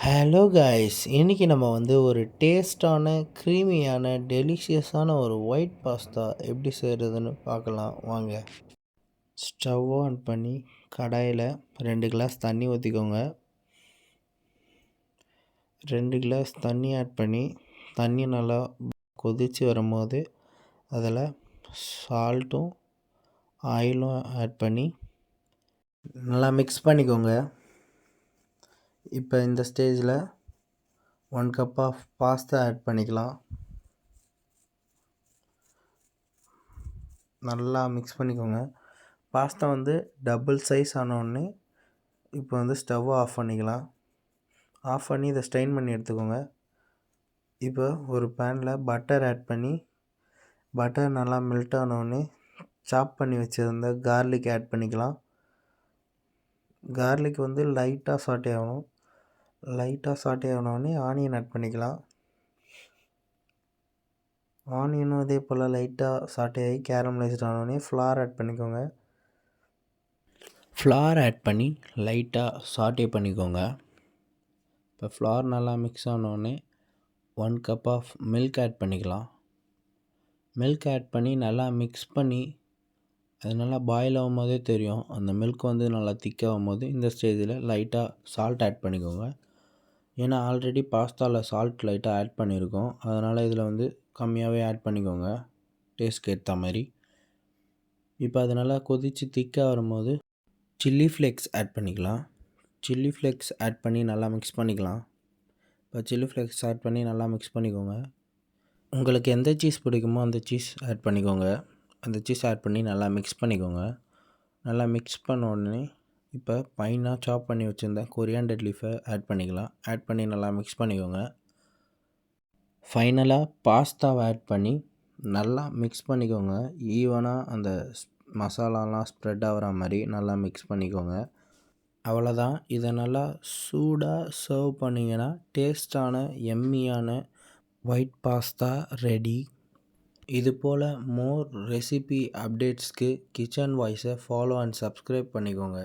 Hello guys, இன்றைக்கி நம்ம ஒரு டேஸ்டான க்ரீமியான டெலிஷியஸான ஒரு ஒயிட் பாஸ்தா எப்படி செய்கிறதுன்னு பார்க்கலாம் வாங்க. ஸ்டவ் ஆன் பண்ணி கடாயில் 2 கிளாஸ் தண்ணி ஊற்றிக்கோங்க. 2 கிளாஸ் தண்ணி ஆட் பண்ணி தண்ணி நல்லா கொதித்து வரும்போது அதில் சால்ட்டும் ஆயிலும் ஆட் பண்ணி நல்லா மிக்ஸ் பண்ணிக்கோங்க. இப்போ இந்த ஸ்டேஜில் 1 கப் ஆஃப் பாஸ்தா ஆட் பண்ணிக்கலாம். நல்லா மிக்ஸ் பண்ணிக்கோங்க. பாஸ்தா டபுள் சைஸ் ஆனோடனே இப்போ ஸ்டவ் ஆஃப் பண்ணிக்கலாம். ஆஃப் பண்ணி இதை ஸ்ட்ரெயின் பண்ணி எடுத்துக்கோங்க. இப்போ ஒரு பேனில் பட்டர் ஆட் பண்ணி பட்டர் நல்லா மெல்ட் ஆனோடனே சாப் பண்ணி வச்சுருந்த கார்லிக் ஆட் பண்ணிக்கலாம். கார்லிக் லைட்டாக சாட்டே ஆகணும். லைட்டாக சாட்டே ஆனோடனே ஆனியன் ஆட் பண்ணிக்கலாம். ஆனியனும் அதே போல் லைட்டாக சாட்டே ஆகி கேரமலைஸ்ட் ஆனோடனே ஃப்ளார் ஆட் பண்ணிக்கோங்க. ஃப்ளார் ஆட் பண்ணி லைட்டாக சாட்டே பண்ணிக்கோங்க. இப்போ ஃப்ளார் நல்லா மிக்ஸ் ஆனோடனே 1 கப் ஆஃப் மில்க் ஆட் பண்ணிக்கலாம். மில்க் ஆட் பண்ணி நல்லா மிக்ஸ் பண்ணி அது நல்லா பாயில் ஆகும் போதே தெரியும். அந்த மில்க் நல்லா திக்காகும் போது இந்த ஸ்டேஜில் லைட்டாக சால்ட் ஆட் பண்ணிக்கோங்க. ஏன்னா ஆல்ரெடி பாஸ்தாவில் சால்ட் லைட்டாக ஆட் பண்ணியிருக்கோம். அதனால் இதில் கம்மியாகவே ஆட் பண்ணிக்கோங்க டேஸ்ட்க்கு ஏற்ற மாதிரி. இப்போ அது நல்லா கொதித்து திக்காக வரும்போது சில்லி ஃப்ளேக்ஸ் ஆட் பண்ணிக்கலாம். சில்லி ஃப்ளேக்ஸ் ஆட் பண்ணி நல்லா மிக்ஸ் பண்ணிக்கலாம். இப்போ சில்லி ஃப்ளேக்ஸ் ஆட் பண்ணி நல்லா மிக்ஸ் பண்ணிக்கோங்க. உங்களுக்கு எந்த சீஸ் பிடிக்குமோ அந்த சீஸ் ஆட் பண்ணிக்கோங்க. அந்த சீஸ் ஆட் பண்ணி நல்லா மிக்ஸ் பண்ணிக்கோங்க. நல்லா மிக்ஸ் பண்ண உடனே இப்போ ஃபைனாக சாப் பண்ணி வச்சுருந்த கொரியாண்டர் லீஃபை ஆட் பண்ணிக்கலாம். ஆட் பண்ணி நல்லா மிக்ஸ் பண்ணிக்கோங்க. ஃபைனலாக பாஸ்தாவை ஆட் பண்ணி நல்லா மிக்ஸ் பண்ணிக்கோங்க. ஈவனாக அந்த மசாலாலாம் ஸ்ப்ரெட் ஆகிற மாதிரி நல்லா மிக்ஸ் பண்ணிக்கோங்க. அவ்வளோதான். இதை நல்லா சூடாக சர்வ் பண்ணிங்கன்னா டேஸ்டான எம்மியான ஒயிட் பாஸ்தா ரெடி. இது போல் மோர் ரெசிபி அப்டேட்ஸ்க்கு கிச்சன் வாய்ஸை ஃபாலோ அண்ட் சப்ஸ்கிரைப் பண்ணிக்கோங்க.